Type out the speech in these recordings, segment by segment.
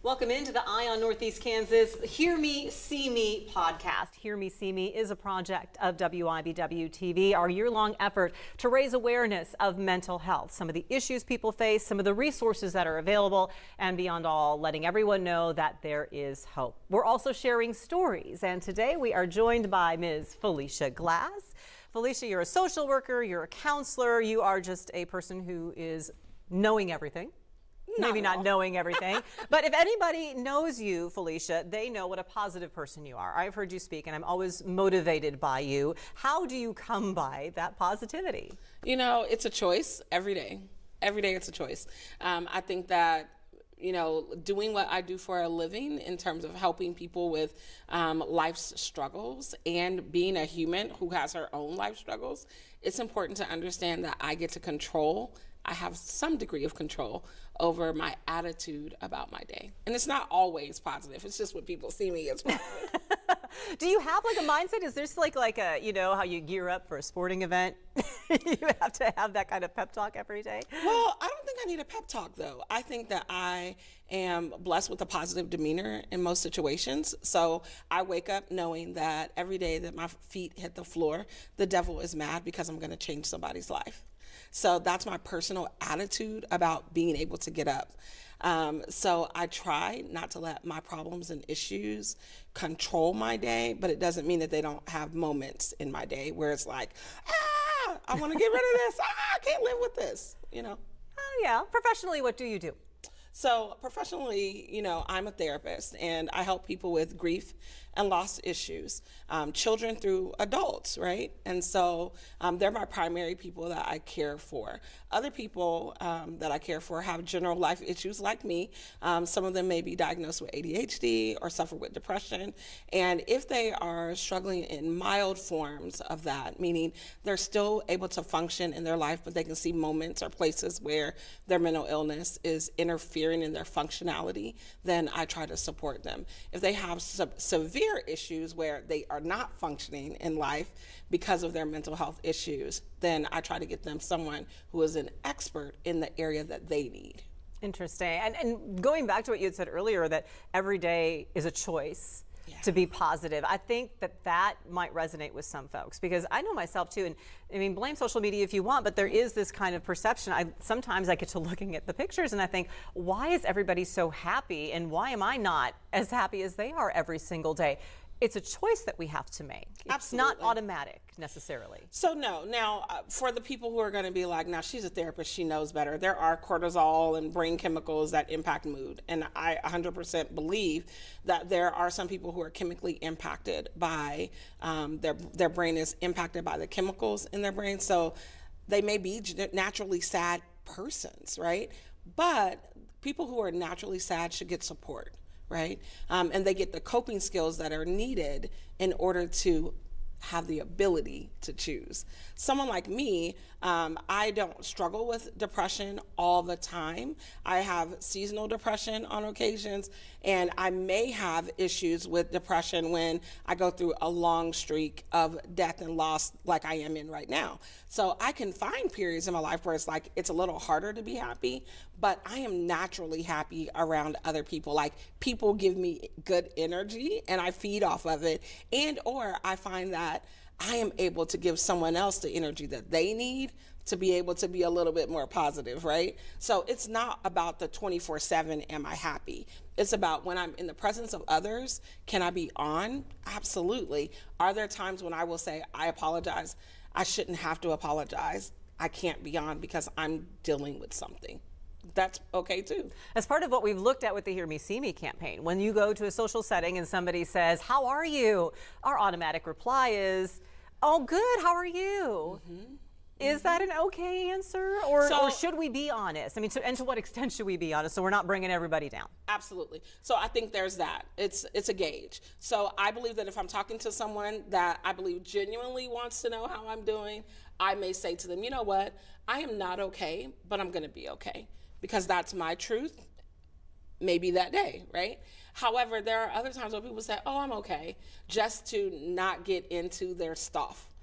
Welcome into the Eye on Northeast Kansas Hear Me, See Me podcast. Hear Me, See Me is a project of WIBW TV, our year-long effort to raise awareness of mental health, some of the issues people face, some of the resources that are available, and beyond all, letting everyone know that there is hope. We're also sharing stories, and today we are joined by Ms. Phelica Glass. Phelica, you're a social worker, you're a counselor, you are just a person who is knowing everything. Maybe not knowing everything, but if anybody knows you, Phelica, they know what a positive person you are. I've heard you speak and I'm always motivated by you. How do you come by that positivity? You know, it's a choice every day. Every day it's a choice. I think that, you know, doing what I do for a living in terms of helping people with life's struggles and being a human who has her own life struggles, it's important to understand that I get to control. I have some degree of control over my attitude about my day. And it's not always positive. It's just what people see me as positive. Do you have like a mindset? Is this like a, you know, how you gear up for a sporting event? You have to have that kind of pep talk every day? Well, I don't think I need a pep talk though. I think that I am blessed with a positive demeanor in most situations. So I wake up knowing that every day that my feet hit the floor, the devil is mad because I'm going to change somebody's life. So that's my personal attitude about being able to get up. So I try not to let my problems and issues control my day, but it doesn't mean that they don't have moments in my day where it's like, I want to get rid of this. I can't live with this, you know? Oh yeah. Professionally, what do you do? So professionally, you know, I'm a therapist and I help people with grief and loss issues, children through adults, right? And so they're my primary people that I care for. Other people that I care for have general life issues like me. Some of them may be diagnosed with ADHD or suffer with depression. And if they are struggling in mild forms of that, meaning they're still able to function in their life, but they can see moments or places where their mental illness is interfering in their functionality, then I try to support them. If they have severe issues where they are not functioning in life because of their mental health issues, then I try to get them someone who is an expert in the area that they need. Interesting. And going back to what you had said earlier, that every day is a choice. Yeah. To be positive. I think that might resonate with some folks because I know myself too, and I mean, blame social media if you want, but there is this kind of perception. Sometimes I get to looking at the pictures and I think, why is everybody so happy and why am I not as happy as they are every single day? It's a choice that we have to make. It's Absolutely. Not automatic necessarily. So no, now for the people who are going to be like, now she's a therapist, she knows better. There are cortisol and brain chemicals that impact mood. And I 100% believe that there are some people who are chemically impacted by, their brain is impacted by the chemicals in their brain. So they may be naturally sad persons, right? But people who are naturally sad should get support. Right? And they get the coping skills that are needed in order to have the ability to choose. Someone like me, I don't struggle with depression all the time. I have seasonal depression on occasions, and I may have issues with depression when I go through a long streak of death and loss like I am in right now. So I can find periods in my life where it's like, it's a little harder to be happy, but I am naturally happy around other people. Like people give me good energy and I feed off of it, and or I find that I am able to give someone else the energy that they need to be able to be a little bit more positive, right? So it's not about the 24/7, am I happy? It's about when I'm in the presence of others, can I be on? Absolutely. Are there times when I will say, I apologize, I shouldn't have to apologize, I can't be on because I'm dealing with something? That's okay too. As part of what we've looked at with the Hear Me, See Me campaign, when you go to a social setting and somebody says, how are you? Our automatic reply is, oh good, how are you? Mm-hmm. Is that an okay answer? Or should we be honest? I mean, and to what extent should we be honest so we're not bringing everybody down? Absolutely. So I think there's that. It's a gauge. So I believe that if I'm talking to someone that I believe genuinely wants to know how I'm doing, I may say to them, you know what? I am not okay, but I'm going to be okay. Because that's my truth, maybe that day, right? However, there are other times where people say, oh, I'm okay, just to not get into their stuff.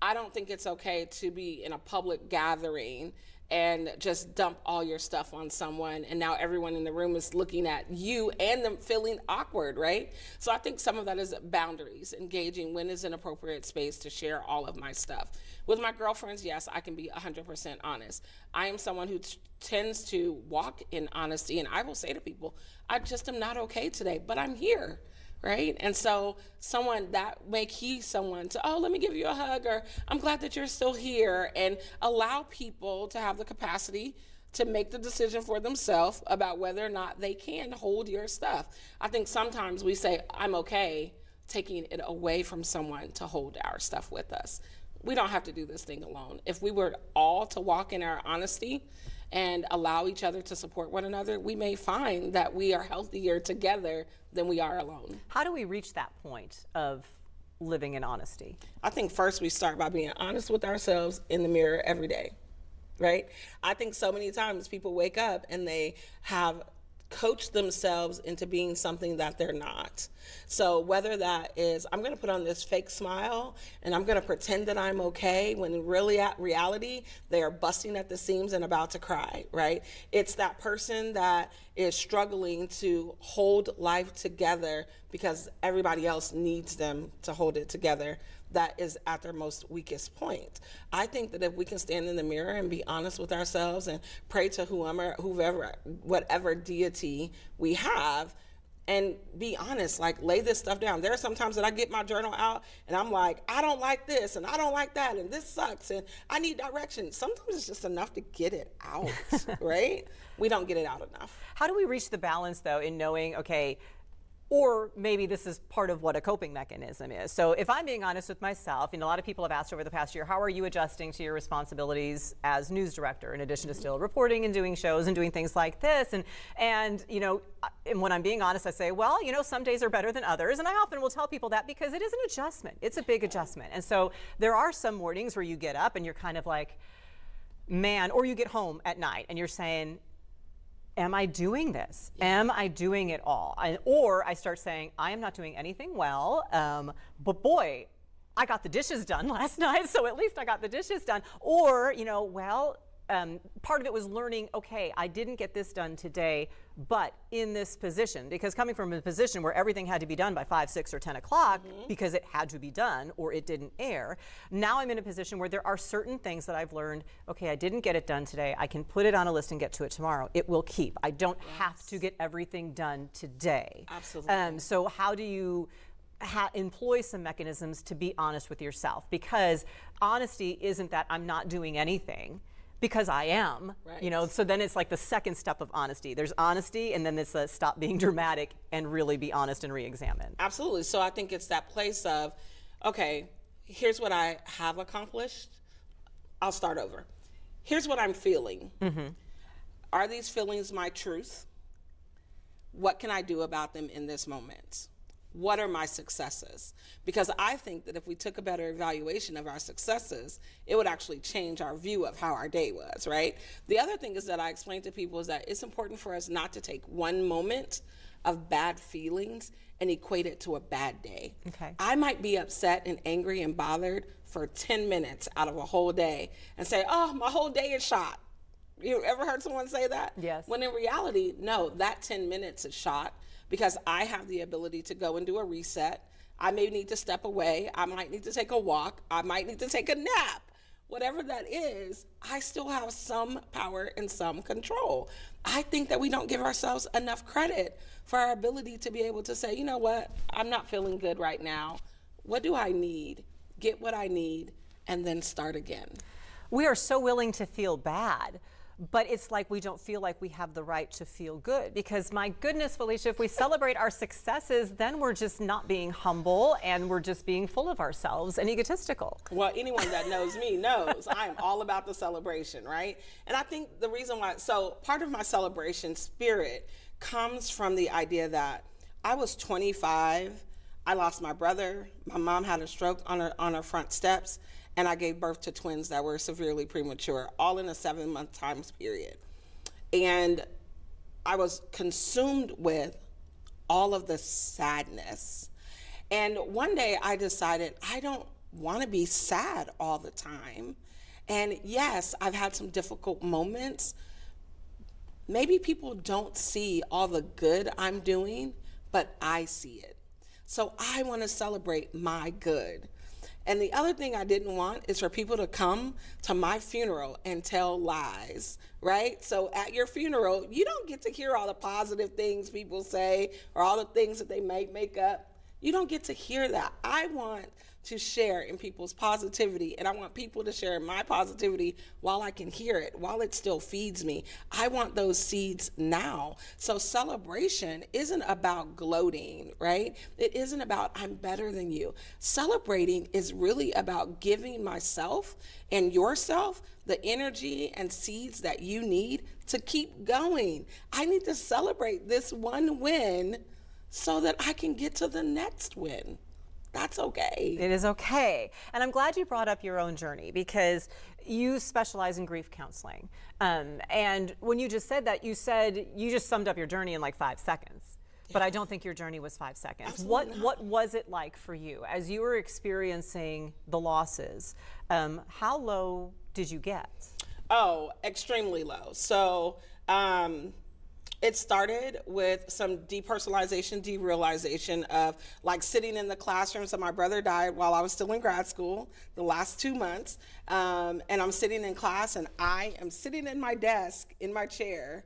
I don't think it's okay to be in a public gathering and just dump all your stuff on someone, and now everyone in the room is looking at you and them feeling awkward, right? So I think some of that is boundaries, engaging when is an appropriate space to share all of my stuff. With my girlfriends, yes, I can be 100% honest. I am someone who tends to walk in honesty, and I will say to people, I just am not okay today, but I'm here. Right? And so someone that may key someone to, oh, let me give you a hug, or I'm glad that you're still here, and allow people to have the capacity to make the decision for themselves about whether or not they can hold your stuff. I think sometimes we say, I'm okay, taking it away from someone to hold our stuff with us. We don't have to do this thing alone. If we were all to walk in our honesty and allow each other to support one another, we may find that we are healthier together than we are alone. How do we reach that point of living in honesty? I think first we start by being honest with ourselves in the mirror every day, right? I think so many times people wake up and they have coached themselves into being something that they're not. So whether that is, I'm going to put on this fake smile and I'm going to pretend that I'm okay, when in reality, they are busting at the seams and about to cry, right? It's that person that is struggling to hold life together because everybody else needs them to hold it together, that is at their most weakest point. I think that if we can stand in the mirror and be honest with ourselves and pray to whoever, whatever deity we have, and be honest, like lay this stuff down. There are some times that I get my journal out and I'm like, I don't like this and I don't like that and this sucks and I need direction. Sometimes it's just enough to get it out, right? We don't get it out enough. How do we reach the balance though in knowing, okay, or maybe this is part of what a coping mechanism is. So if I'm being honest with myself, and a lot of people have asked over the past year, how are you adjusting to your responsibilities as news director in addition to still reporting and doing shows and doing things like this? And you know, and when I'm being honest, I say, well, you know, some days are better than others. And I often will tell people that because it is an adjustment. It's a big adjustment. And so there are some mornings where you get up and you're kind of like, man, or you get home at night and you're saying, am I doing this? Am I doing it all? Or I start saying, I am not doing anything well, but boy, I got the dishes done last night, so at least I got the dishes done. Or, you know, well, part of it was learning, okay, I didn't get this done today, but in this position, because coming from a position where everything had to be done by 5, 6, or 10 o'clock because it had to be done or it didn't air, now I'm in a position where there are certain things that I've learned, okay, I didn't get it done today, I can put it on a list and get to it tomorrow. It will keep. I don't have to get everything done today. Absolutely. So how do you employ some mechanisms to be honest with yourself? Because honesty isn't that I'm not doing anything, because I am, you know, so then it's like the second step of honesty. There's honesty, and then it's stop being dramatic and really be honest and re-examine. Absolutely. So I think it's that place of, okay, here's what I have accomplished. I'll start over. Here's what I'm feeling. Are these feelings my truth? What can I do about them in this moment? What are my successes? Because I think that if we took a better evaluation of our successes, it would actually change our view of how our day was, right? The other thing is that I explain to people is that it's important for us not to take one moment of bad feelings and equate it to a bad day. Okay. I might be upset and angry and bothered for 10 minutes out of a whole day and say, oh, my whole day is shot. You ever heard someone say that? Yes. When in reality, no, that 10 minutes is shot, because I have the ability to go and do a reset. I may need to step away. I might need to take a walk. I might need to take a nap. Whatever that is, I still have some power and some control. I think that we don't give ourselves enough credit for our ability to be able to say, you know what, I'm not feeling good right now. What do I need? Get what I need, and then start again. We are so willing to feel bad, but it's like we don't feel like we have the right to feel good, because my goodness, Phelica, if we celebrate our successes, then we're just not being humble and we're just being full of ourselves and egotistical. Well, anyone that knows me knows I am all about the celebration, right? And I think the reason why, so part of my celebration spirit comes from the idea that I was 25, I lost my brother, my mom had a stroke on her front steps, and I gave birth to twins that were severely premature, all in a 7-month time period. And I was consumed with all of the sadness. And one day I decided I don't want to be sad all the time. And yes, I've had some difficult moments. Maybe people don't see all the good I'm doing, but I see it. So I want to celebrate my good. And the other thing I didn't want is for people to come to my funeral and tell lies, right? So at your funeral, you don't get to hear all the positive things people say or all the things that they might make up. You don't get to hear that. I want to share in people's positivity, and I want people to share in my positivity while I can hear it, while it still feeds me. I want those seeds now. So celebration isn't about gloating, right? It isn't about I'm better than you. Celebrating is really about giving myself and yourself the energy and seeds that you need to keep going. I need to celebrate this one win so that I can get to the next win. That's okay. It is okay. And I'm glad you brought up your own journey because you specialize in grief counseling. And when you just said that, you said you just summed up your journey in like 5 seconds. But I don't think your journey was 5 seconds. Absolutely What was it like for you as you were experiencing the losses? How low did you get? Oh, extremely low. So it started with some depersonalization, derealization of like sitting in the classroom. So my brother died while I was still in grad school, the last 2 months. And I'm sitting in class and I am sitting in my desk, in my chair,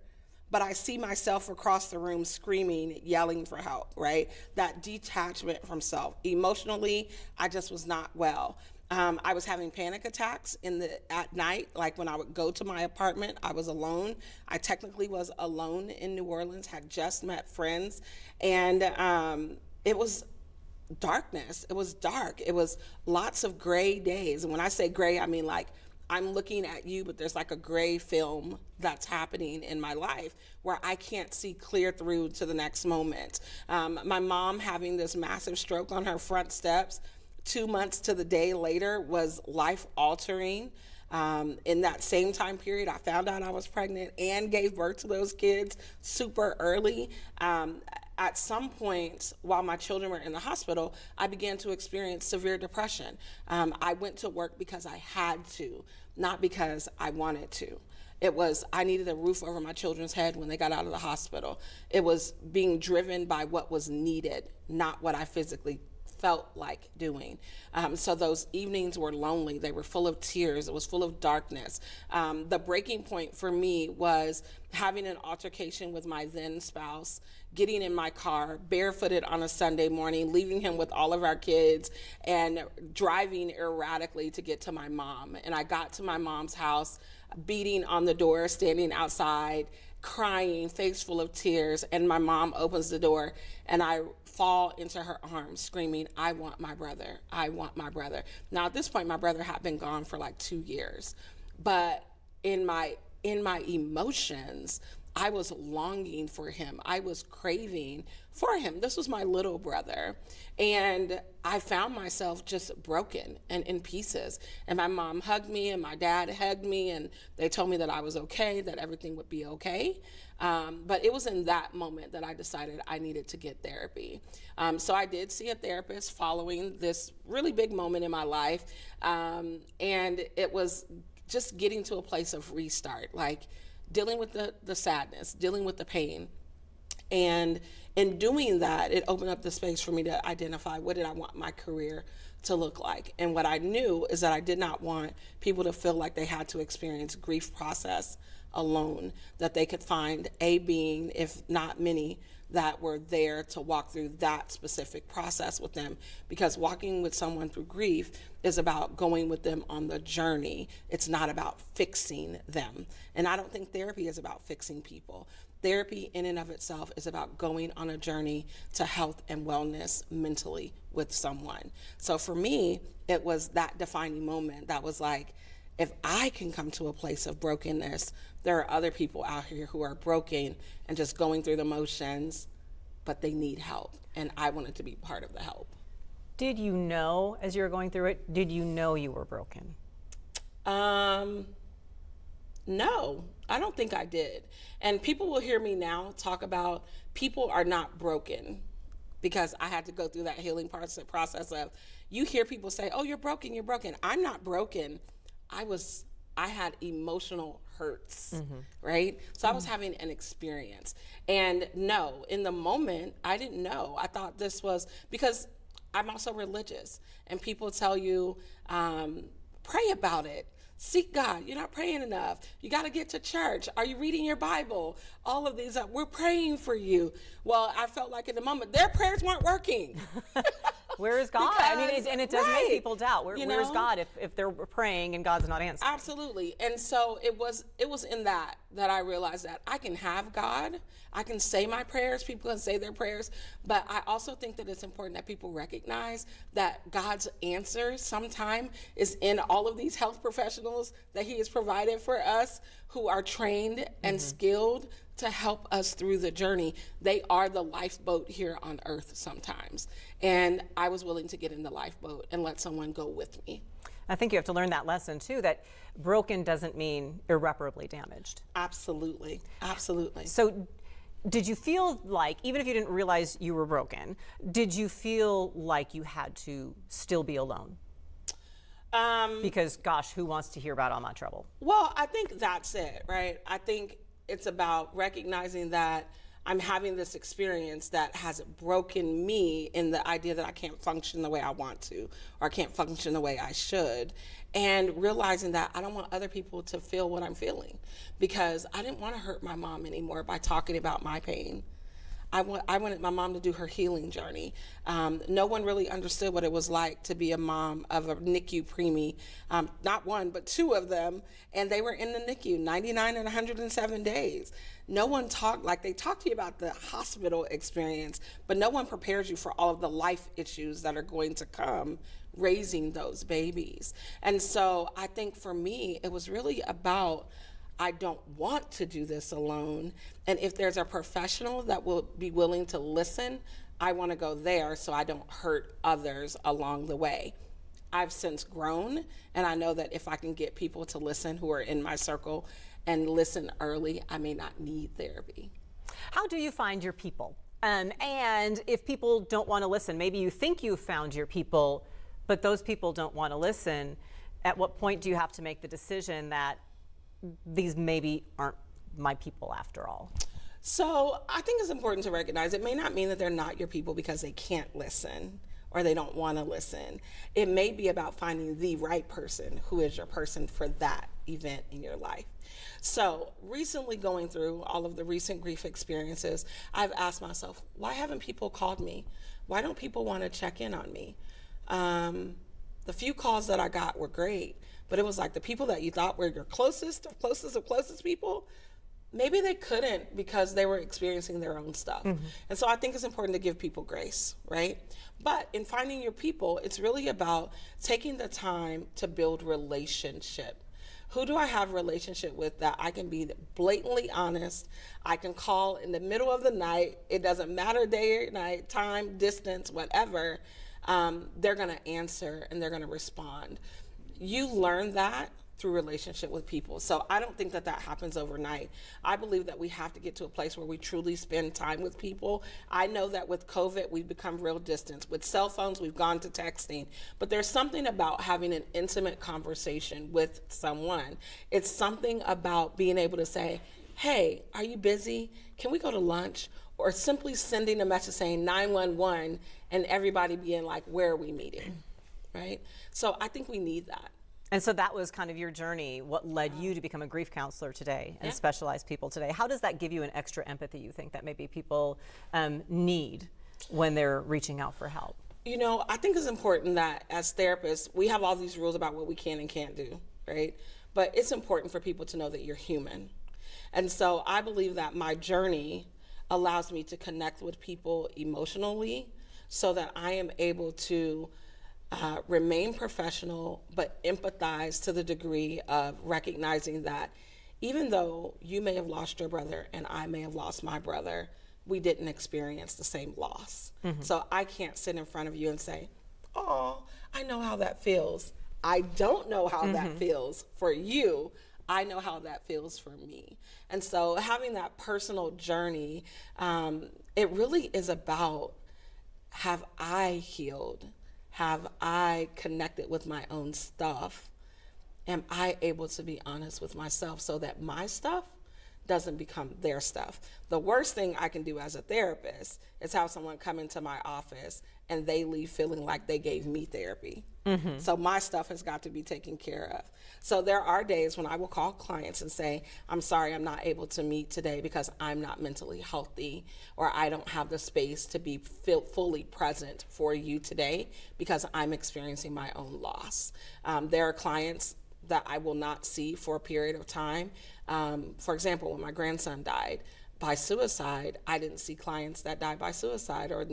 but I see myself across the room screaming, yelling for help, right? That detachment from self. Emotionally, I just was not well. I was having panic attacks at night, like when I would go to my apartment, I was alone. I technically was alone in New Orleans, had just met friends, and it was darkness. It was dark. It was lots of gray days. And when I say gray, I mean like I'm looking at you, but there's like a gray film that's happening in my life where I can't see clear through to the next moment. My mom having this massive stroke on her front steps 2 months to the day later was life altering. In that same time period, I found out I was pregnant and gave birth to those kids super early. At some point while my children were in the hospital, I began to experience severe depression. I went to work because I had to, not because I wanted to. It was, I needed a roof over my children's head when they got out of the hospital. It was being driven by what was needed, not what I physically felt like doing. So those evenings were lonely. They were full of tears. It was full of darkness. The breaking point for me was having an altercation with my then spouse, getting in my car barefooted on a Sunday morning, leaving him with all of our kids and driving erratically to get to my mom. And I got to my mom's house, beating on the door, standing outside, crying, face full of tears, and my mom opens the door and I fall into her arms screaming, I want my brother, I want my brother. Now at this point, my brother had been gone for like 2 years, but in my emotions, I was longing for him. I was craving for him. This was my little brother. And I found myself just broken and in pieces. And my mom hugged me and my dad hugged me and they told me that I was okay, that everything would be okay. But it was in that moment that I decided I needed to get therapy. So I did see a therapist following this really big moment in my life. And it was just getting to a place of restart, like dealing with the sadness, dealing with the pain. And in doing that, it opened up the space for me to identify what did I want my career to look like. And what I knew is that I did not want people to feel like they had to experience grief process alone, that they could find a being, if not many, that were there to walk through that specific process with them. Because walking with someone through grief is about going with them on the journey. It's not about fixing them. And I don't think therapy is about fixing people. Therapy in and of itself is about going on a journey to health and wellness mentally with someone. So for me, it was that defining moment that was like, if I can come to a place of brokenness, there are other people out here who are broken and just going through the motions, but they need help. And I wanted to be part of the help. Did you know, as you were going through it, did you know you were broken? No, I don't think I did. And people will hear me now talk about people are not broken, because I had to go through that healing process of, you hear people say, oh, you're broken, you're broken. I'm not broken. I had emotional hurts, right? So I was having an experience. And no, in the moment, I didn't know. I thought this was, because I'm also religious, and people tell you, pray about it. Seek God. You're not praying enough. You got to get to church. Are you reading your Bible? All of these, we're praying for you. Well, I felt like in the moment, their prayers weren't working. Where is God? I mean, and it does make people doubt. Where's God if they're praying and God's not answering? Absolutely. And so it was in that I realized that I can have God. I can say my prayers. People can say their prayers. But I also think that it's important that people recognize that God's answer sometime is in all of these health professionals that he has provided for us, who are trained and skilled to help us through the journey. They are the lifeboat here on earth sometimes. And I was willing to get in the lifeboat and let someone go with me. I think you have to learn that lesson too, that broken doesn't mean irreparably damaged. Absolutely. Absolutely. So did you feel like, even if you didn't realize you were broken, did you feel like you had to still be alone? Because gosh, who wants to hear about all my trouble? Well, I think that's it, right? I think it's about recognizing that I'm having this experience that has broken me in the idea that I can't function the way I want to, or I can't function the way I should, and realizing that I don't want other people to feel what I'm feeling, because I didn't want to hurt my mom anymore by talking about my pain. I wanted my mom to do her healing journey. No one really understood what it was like to be a mom of a NICU preemie, not one, but two of them, and they were in the NICU 99 and 107 days. No one talked, like they talked to you about the hospital experience, but no one prepares you for all of the life issues that are going to come raising those babies. And so I think for me, it was really about, I don't want to do this alone. And if there's a professional that will be willing to listen, I want to go there so I don't hurt others along the way. I've since grown, and I know that if I can get people to listen who are in my circle and listen early, I may not need therapy. How do you find your people? And if people don't want to listen, maybe you think you've found your people, but those people don't want to listen, at what point do you have to make the decision that these maybe aren't my people after all? So I think it's important to recognize it may not mean that they're not your people because they can't listen or they don't want to listen. It may be about finding the right person who is your person for that event in your life. So recently, going through all of the recent grief experiences, I've asked myself, why haven't people called me? Why don't people want to check in on me? The few calls that I got were great, but it was like the people that you thought were your closest of closest people, maybe they couldn't because they were experiencing their own stuff. And so I think it's important to give people grace, right? But in finding your people, it's really about taking the time to build relationship. Who do I have a relationship with that I can be blatantly honest? I can call in the middle of the night. It doesn't matter day or night, time, distance, whatever. They're going to answer and they're going to respond. You learn that through relationship with people. So I don't think that that happens overnight. I believe that we have to get to a place where we truly spend time with people. I know that with COVID, we've become real distant. With cell phones, we've gone to texting. But there's something about having an intimate conversation with someone. It's something about being able to say, hey, are you busy? Can we go to lunch? Or simply sending a message saying 911 and everybody being like, where are we meeting? Right? So I think we need that. And so that was kind of your journey, what led you to become a grief counselor today and specialized people today. How does that give you an extra empathy, you think, that maybe people need when they're reaching out for help? You know, I think it's important that as therapists, we have all these rules about what we can and can't do, right? But it's important for people to know that you're human. And so I believe that my journey allows me to connect with people emotionally so that I am able to remain professional, but empathize to the degree of recognizing that even though you may have lost your brother and I may have lost my brother, we didn't experience the same loss. So I can't sit in front of you and say, oh, I know how that feels. I don't know how that feels for you. I know how that feels for me. And so having that personal journey, it really is about, have I healed? Have I connected with my own stuff? am I able to be honest with myself so that my stuff doesn't become their stuff? The worst thing I can do as a therapist is have someone come into my office and they leave feeling like they gave me therapy. So my stuff has got to be taken care of. So there are days when I will call clients and say, I'm sorry, I'm not able to meet today because I'm not mentally healthy, or I don't have the space to be fully present for you today because I'm experiencing my own loss. There are clients that I will not see for a period of time. For example, when my grandson died by suicide, I didn't see clients that died by suicide or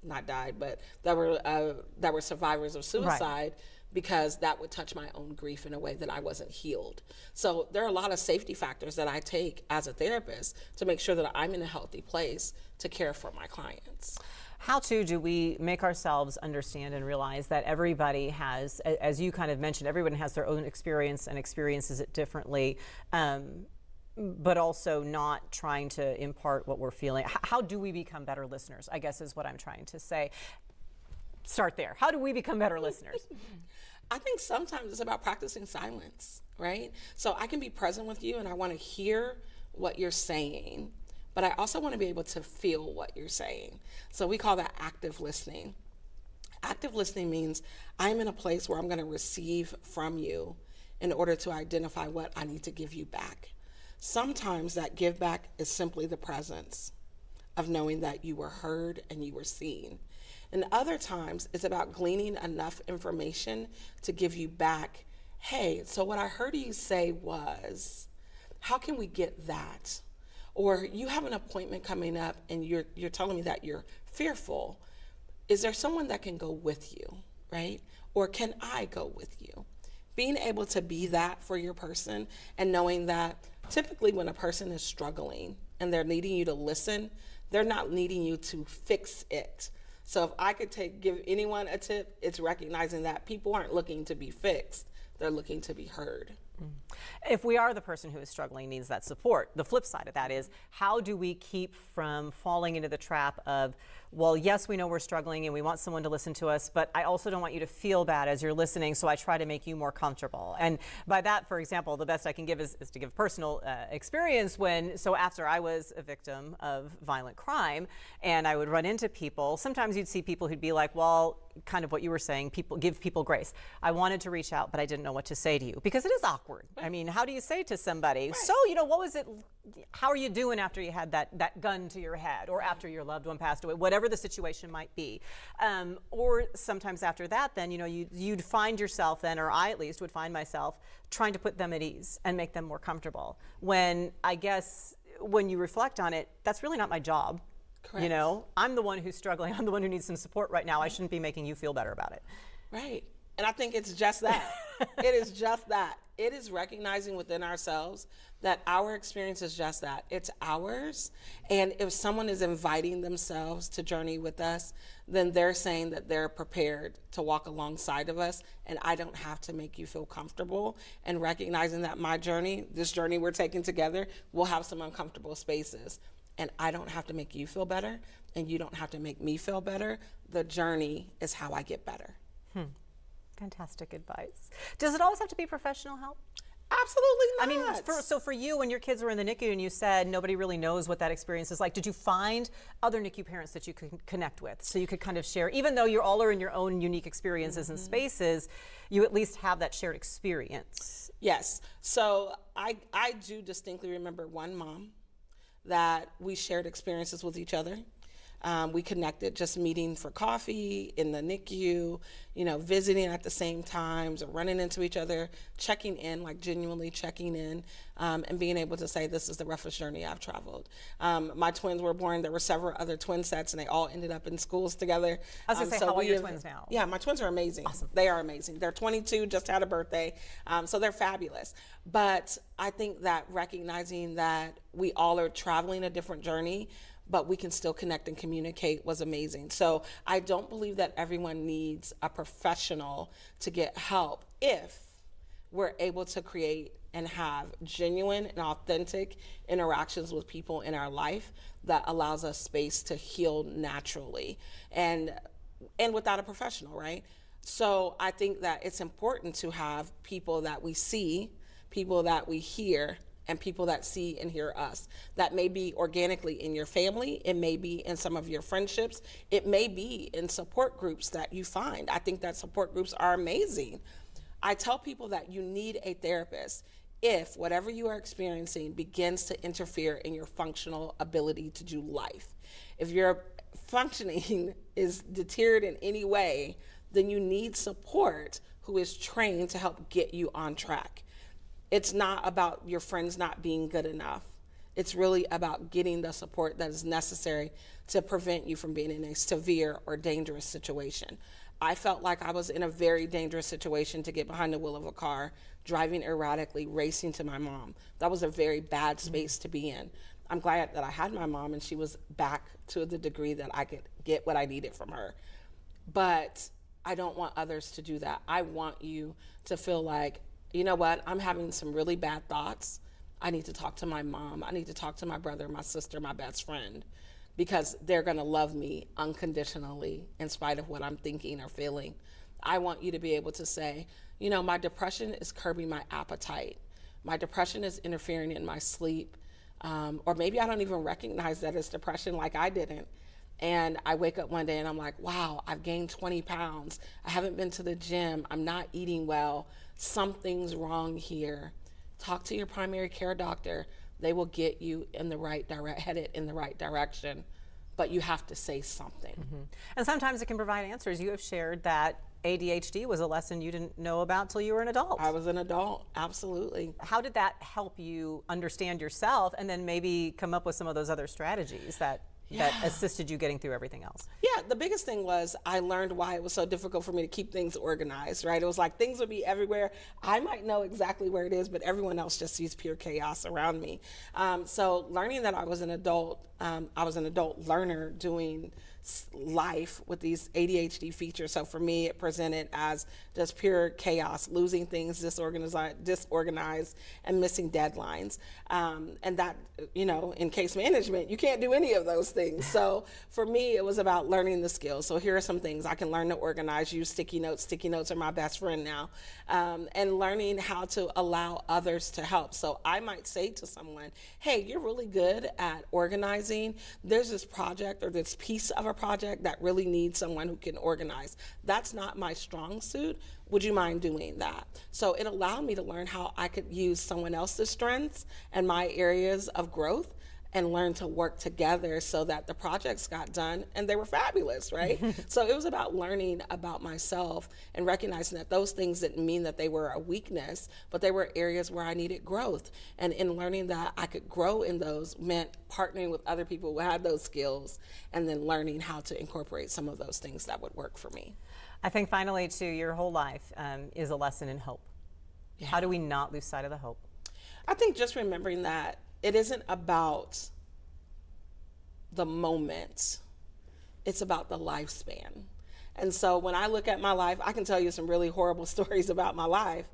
not died, but that were survivors of suicide. Right. Because that would touch my own grief in a way that I wasn't healed. So there are a lot of safety factors that I take as a therapist to make sure that I'm in a healthy place to care for my clients. How too do we make ourselves understand and realize that everybody has, as you kind of mentioned, everyone has their own experience and experiences it differently, but also not trying to impart what we're feeling. How do we become better listeners, I guess is what I'm trying to say. Start there. How do we become better listeners? I think sometimes it's about practicing silence, right? So I can be present with you and I want to hear what you're saying, but I also want to be able to feel what you're saying. So we call that active listening. Active listening means I'm in a place where I'm going to receive from you in order to identify what I need to give you back. Sometimes that give back is simply the presence of knowing that you were heard and you were seen. And other times it's about gleaning enough information to give you back, hey, so what I heard you say was, how can we get that? Or you have an appointment coming up and you're telling me that you're fearful. Is there someone that can go with you, right? Or can I go with you? Being able to be that for your person and knowing that typically when a person is struggling and they're needing you to listen, they're not needing you to fix it. So if I could give anyone a tip, it's recognizing that people aren't looking to be fixed, they're looking to be heard. If we are the person who is struggling, needs that support, the flip side of that is, how do we keep from falling into the trap of, well, yes, we know we're struggling and we want someone to listen to us, but I also don't want you to feel bad as you're listening, so I try to make you more comfortable. And by that, for example, the best I can give is to give personal experience so after I was a victim of violent crime and I would run into people, sometimes you'd see people who'd be like, well, kind of what you were saying, give people grace. I wanted to reach out, but I didn't know what to say to you because it is awkward. Right. I mean, how do you say to somebody, right. So, what was it, how are you doing after you had that gun to your head or after your loved one passed away, whatever the situation might be. Or sometimes after that, then, you'd find yourself then, or I at least would find myself trying to put them at ease and make them more comfortable. When I guess when you reflect on it, that's really not my job. Correct. I'm the one who's struggling. I'm the one who needs some support right now. I shouldn't be making you feel better about it. Right. And I think it's just that. It is just that. It is recognizing within ourselves that our experience is just that. It's ours. And if someone is inviting themselves to journey with us, then they're saying that they're prepared to walk alongside of us. And I don't have to make you feel comfortable. And recognizing that this journey we're taking together, will have some uncomfortable spaces. And I don't have to make you feel better, and you don't have to make me feel better. The journey is how I get better. Fantastic advice. Does it always have to be professional help? Absolutely not. I mean, so for you, when your kids were in the NICU and you said nobody really knows what that experience is like, did you find other NICU parents that you could connect with so you could kind of share, even though you all are in your own unique experiences and spaces, you at least have that shared experience? Yes. So I do distinctly remember one mom that we shared experiences with each other. We connected just meeting for coffee in the NICU, visiting at the same times or running into each other, checking in, like genuinely checking in, and being able to say, this is the roughest journey I've traveled. My twins were born. There were several other twin sets and they all ended up in schools together. I was going to say, how old are your twins now? Yeah, my twins are amazing. Awesome. They are amazing. They're 22, just had a birthday. So they're fabulous. But I think that recognizing that we all are traveling a different journey, but we can still connect and communicate was amazing. So I don't believe that everyone needs a professional to get help if we're able to create and have genuine and authentic interactions with people in our life that allows us space to heal naturally and without a professional, right? So I think that it's important to have people that we see, people that we hear, and people that see and hear us. That may be organically in your family, it may be in some of your friendships, it may be in support groups that you find. I think that support groups are amazing. I tell people that you need a therapist if whatever you are experiencing begins to interfere in your functional ability to do life. If your functioning is deteriored in any way, then you need support who is trained to help get you on track. It's not about your friends not being good enough. It's really about getting the support that is necessary to prevent you from being in a severe or dangerous situation. I felt like I was in a very dangerous situation to get behind the wheel of a car, driving erratically, racing to my mom. That was a very bad space to be in. I'm glad that I had my mom and she was back to the degree that I could get what I needed from her. But I don't want others to do that. I want you to feel like, you know what, I'm having some really bad thoughts. I need to talk to my mom. I need to talk to my brother, my sister, my best friend, because they're gonna love me unconditionally in spite of what I'm thinking or feeling. I want you to be able to say, you know, my depression is curbing my appetite. My depression is interfering in my sleep. Or maybe I don't even recognize that it's depression like I didn't. And I wake up one day and I'm like, wow, I've gained 20 pounds. I haven't been to the gym. I'm not eating well. Something's wrong here. Talk to your primary care doctor. They will get you in the right headed in the right direction, but you have to say something. Mm-hmm. And sometimes it can provide answers. You have shared that ADHD was a lesson you didn't know about till you were an adult. I was an adult, absolutely. How did that help you understand yourself and then maybe come up with some of those other strategies that assisted you getting through everything else? Yeah, the biggest thing was I learned why it was so difficult for me to keep things organized, right? It was like things would be everywhere. I might know exactly where it is, but everyone else just sees pure chaos around me. So learning that I was an adult learner doing life with these ADHD features. So for me, it presented as just pure chaos, losing things, disorganized and missing deadlines. And that, you know, in case management, you can't do any of those things. So for me, it was about learning the skills. So here are some things I can learn to organize, use sticky notes. Sticky notes are my best friend now. And learning how to allow others to help. So I might say to someone, hey, you're really good at organizing. There's this project or this piece of a project that really needs someone who can organize. That's not my strong suit. Would you mind doing that? So it allowed me to learn how I could use someone else's strengths and my areas of growth and learn to work together so that the projects got done and they were fabulous, right? So it was about learning about myself and recognizing that those things didn't mean that they were a weakness, but they were areas where I needed growth. And in learning that I could grow in those meant partnering with other people who had those skills and then learning how to incorporate some of those things that would work for me. I think finally, too, your whole life is a lesson in hope. Yeah. How do we not lose sight of the hope? I think just remembering that it isn't about the moment, it's about the lifespan. And so when I look at my life, I can tell you some really horrible stories about my life,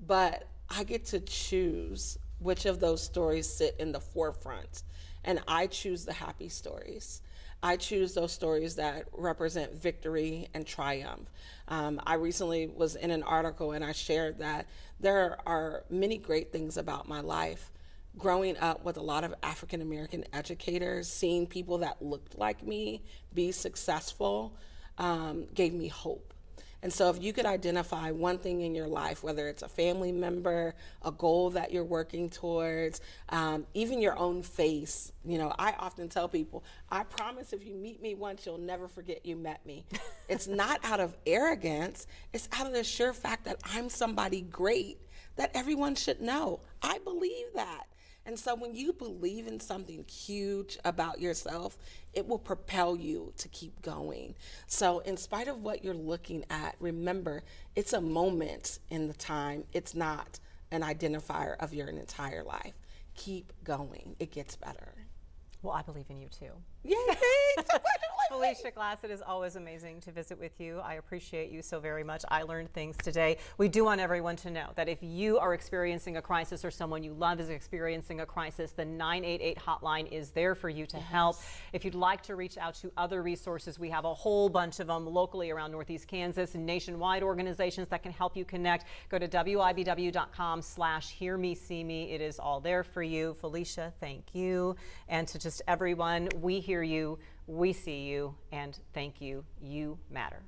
but I get to choose which of those stories sit in the forefront. And I choose the happy stories. I choose those stories that represent victory and triumph. I recently was in an article and I shared that there are many great things about my life. Growing up with a lot of African American educators, seeing people that looked like me be successful gave me hope. And so if you could identify one thing in your life, whether it's a family member, a goal that you're working towards, even your own face, you know, I often tell people, I promise if you meet me once, you'll never forget you met me. It's not out of arrogance, it's out of the sure fact that I'm somebody great that everyone should know. I believe that. And so when you believe in something huge about yourself, it will propel you to keep going. So in spite of what you're looking at, remember, it's a moment in the time. It's not an identifier of your entire life. Keep going. It gets better. Well, I believe in you too. Yay, thanks. Phelica Glass, it is always amazing to visit with you. I appreciate you so very much. I learned things today. We do want everyone to know that if you are experiencing a crisis or someone you love is experiencing a crisis, the 988 hotline is there for you to help. If you'd like to reach out to other resources, we have a whole bunch of them locally around Northeast Kansas and nationwide organizations that can help you connect. Go to WIBW.com/hearmeseme. It is all there for you. Phelica, thank you. And to just everyone, we hear you. We see you, and thank you. You matter.